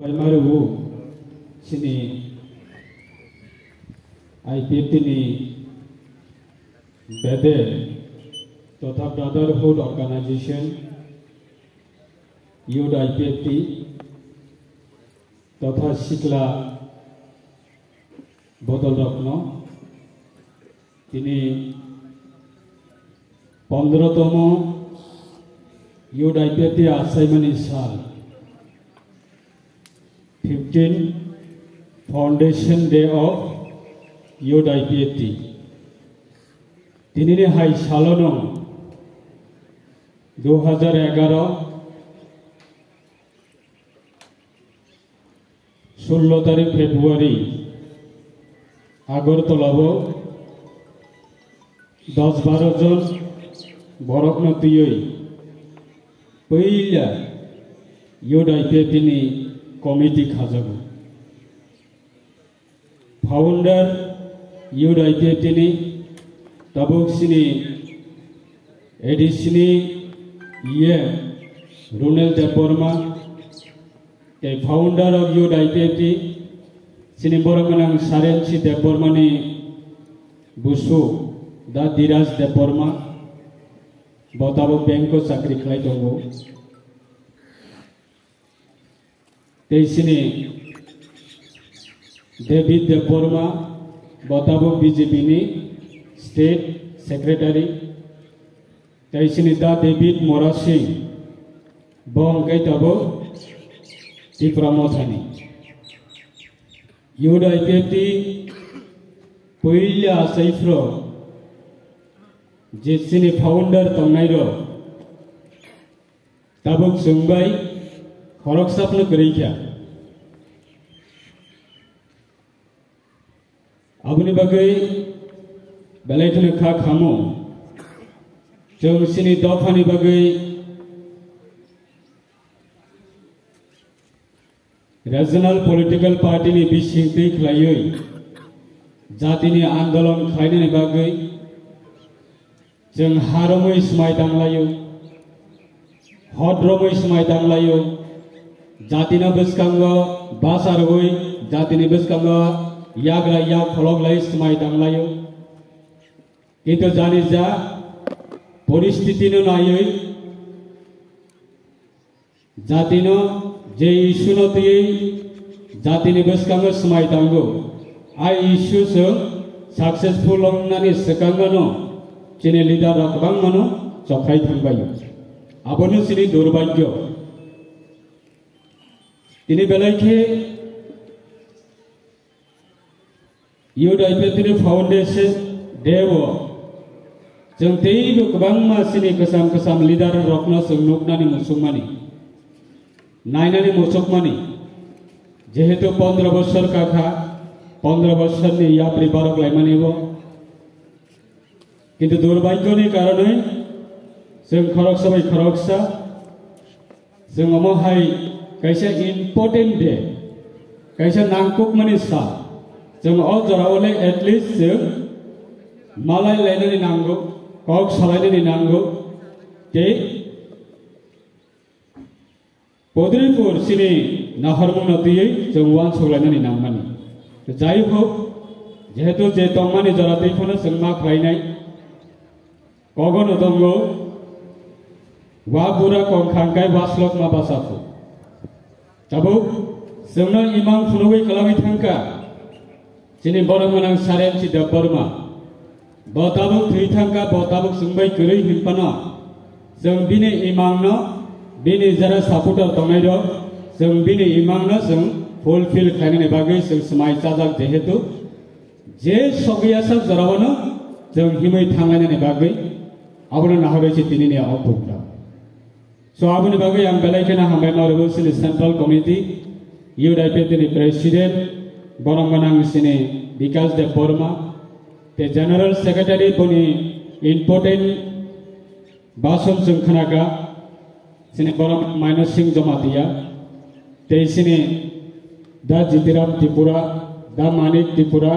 Marubu sini IPT ni bede totha Brotherhood Organization Youth IPT totha Shikla Bodol Rakno tini 15তম Youth IPT assignment sal 15 Foundation Day of Youth IPT. Tinini hai salono 2011 16 তারিখ ফেব্রুয়ারি আগরতলাবো 10-12 জন বরকনতিয়ই পইলা Youth IPT ni Committee Khajabu. Founder Youth IPT ni tabuk sini edisini ye Runel Deborma the founder of Youth IPT sini boranganang Sarensi Deborma ni Busu da Diraj Deborma botabuk bengko sakri khlai tongo Teisini David Deborma Botabo BJP ni State Secretary Teisini da David Morasi Bong Kaitabo Tipramothani Youth IPT Puilya Saifro Jitsini founder Tongnairo Tabuk Sungbai Khorok sapno kerja. Abuni bagai balai tu nak kamu. Jauh sini dofani bagai regional political party ni bisingti klayoi. Jati ni andolan khaini ni bagai. Jeng haromoi semai tanglayo. Hodromoi semai tanglayo. Jatina beskangga basar hoi jatini beskangga yagra yak pholok lai smai tanglayo itu jani ja poristiti no nayoi jatino je issue no tiye jatini beskangga smai tango ai issue se successful nani sekangga no chine leader rakbang mano chokhai thangbayo abonu sini durbagyo Ini belaike Youth IPT Foundation Dewo Jeng tei lu kebang masini kesam leader rokna sengnukna ni musumani Naina ni musukmani Jehetu 15 বছর kakha 15 বছর ni ya pribarok laimani bo Kintu durbagyo ni karone Jeng khoroksa Jeng omohai Kaisa important day, kaisa nangkuk manisa, jeng all jarawale at least jeng malai lainnya ni nanggo, kok salainya ni nanggo, ke Podripur sini naharmung natiye jeng wan solainya ni nangmani, jai ho, jehetu je tongmani jarati phone jeng mak lainai, kogon odongo, wa bura kong khangkai waslok ma basafu. Tabuk semna imam fului kalawi thangka sini boranganang Sarensi Deborma botabuk thui thangka botabuk sungbai kurui himpana jeng bini imamno bini jara supporter tongairo jeng bini imamno jeng fulfill khainani bagai jeng smai chajak jehetu je sogiasa jarawano jeng himai thangainani bagai abono nahabechi tinini opukta So abuni bagai yang belaikena hambai marubu sini Central Committee Youth IPT ni President Boranganang sini Vikas Deborma the General Secretary puni important Basom Sungkhanaga sini Borang Minus Singh Jamatia te sini Da Jitiram Tripura Da Manik Tripura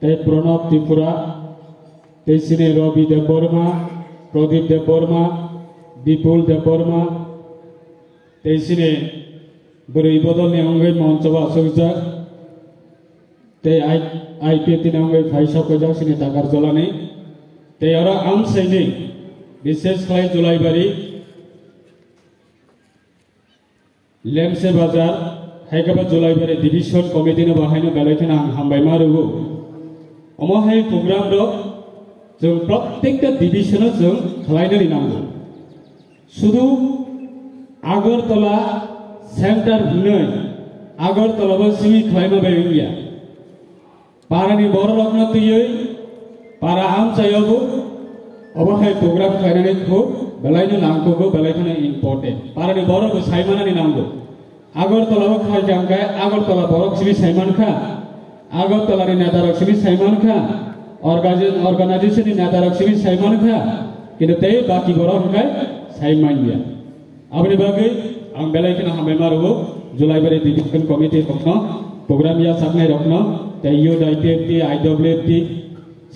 te Pranab Tripura te sini Robi Deborma Pradip Deborma Dipul Deborma, Teisine beri bodol ni anggai moncoba asukja te IPFT ni anggai phaisa koja sini takar jolani te ora am saini বিশেষ খাই জুলাইবাড়ি লেমসে বাজার হাইকাবা Julaibari division কমিটিनो बाहायनो बेलायखौनो आं हामबायमा रुगु अमहाय programme रो जों प्रत्येकटा डिभिशनाव जों खालायनो नांगौ शुधु Agartala centre हुनै आगरतलाबो सिमि खालायमा बायगैया पारानि बर रत्न तुयै पारा आमचायावबो अबहाय प्रग्राम खालायनानै खुब बेलायनो नांगौ बेलायखौनो इम्पर्टेन्ट पारानि बर'खौ सायमानानै नांगौ आगरतलाबो खालायजांगाय आगरतला बर'क सिमि सायमानखा आगरतलानि नेतारक सिमि सायमानखा अर्गानाइजेशननि नेतारक सिमि सायमानखा किन्तु तै बाकी बर'क हंखाय सायमानिया आबनि बागै आं बेलायखौनो हामबायमा रुगु जुलाइबारि डिभिजन कमिटि रखनो प्रग्राम या साबनाय रखनो तै युथ IPFT IWFT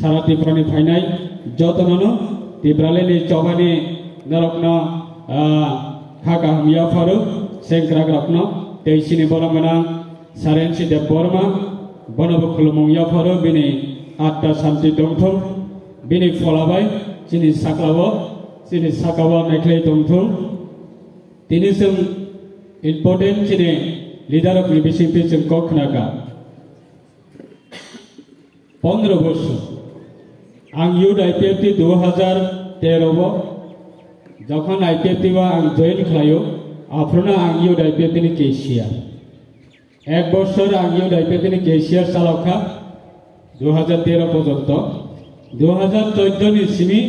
सारा त्रिपुरानि फायनाय जतननो त्रिपुरानि चौबानि नरकनो खाका हमिया फारु सेंक्राक रखनो तेइसिनि बरमना सारेनसि देव बर्मा बनब खुलुमंया फारु बिनि आत्ता शान्ति दंथुम बिनि फलाबाय सिनि साकावा नायख्लै दंथुम तिनि जों इम्पर्टेन्ट सिनि लिडारनि बिसिंथि जों कखनाका 15 বছর आं युथ IPFT 2013 जखन IPFT आं जयन खालायो आफ्रोना आं युथ IPFT नि केशियार एक बছর आं युथ IPFT नि केशियार चालका 2013 पर्यंत 2014 नि सिमी